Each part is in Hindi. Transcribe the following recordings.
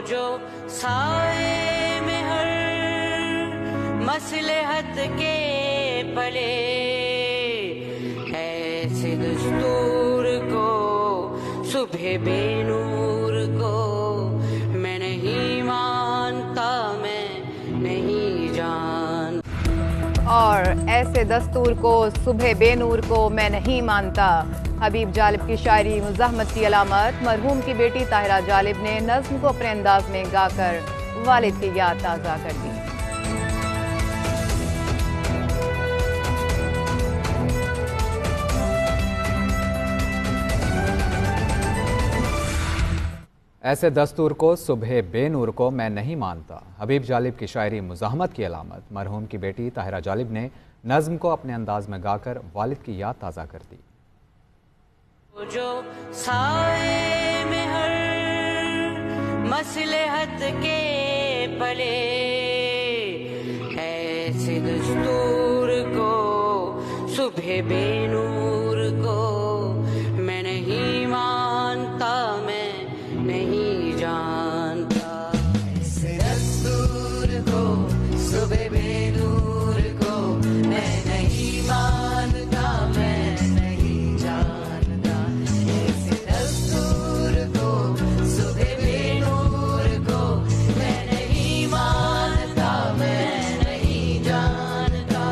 जो साए में हर मसलहत के पले, ऐसे दस्तूर को सुबह बेनूर को मैं नहीं मानता, मैं नहीं जान। और ऐसे दस्तूर को सुबह बेनूर को मैं नहीं मानता। हबीब जालिब की शायरी मुज़ाहमत की अलामत। मरहूम की बेटी ताहिरा जालिब ने नज़्म को अपने अंदाज में गाकर वालिद की याद ताज़ा कर दी। ऐसे दस्तूर को सुबह बेनूर को मैं नहीं मानता। हबीब जालिब की शायरी मुज़ाहमत की अलामत। मरहूम की बेटी ताहिरा जालिब ने नज़्म को अपने अंदाज में गाकर वालिद की याद ताज़ा कर दी। जो साए में हर मसलहत के पले, ऐसे दस्तूर को सुबह बेनूर को मैं नहीं मानता, मैं नहीं जानता। ऐसे दस्तूर को सुबह बेनूर को मैं नहीं मानता, मैं नहीं जानता। ऐसे दस्तूर को सुबह बेनूर को मैं नहीं मानता, मैं नहीं जानता।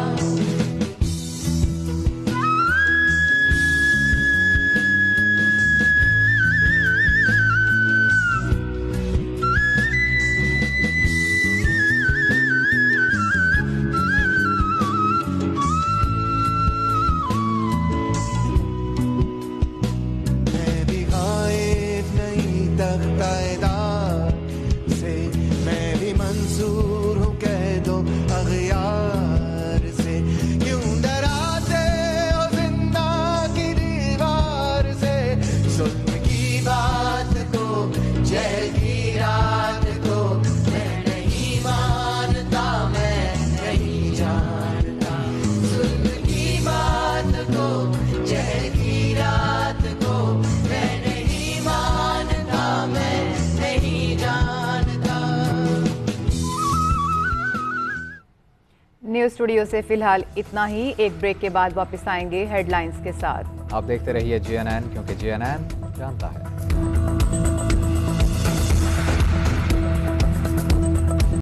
मंसूर हूँ कह दो अग़यार से, क्यों डराते हो जिंदा की दीवार से। जुल्म की बात को जहर की रात को मैं नहीं मानता, मैं नहीं जानता। जुल्म की बात को जहर की रात को मैं नहीं मानता, मैं नहीं जानता। न्यूज़ स्टूडियो से फिलहाल इतना ही। एक ब्रेक के बाद वापस आएंगे हेडलाइंस के साथ। आप देखते रहिए GNN, क्योंकि GNN जानता है।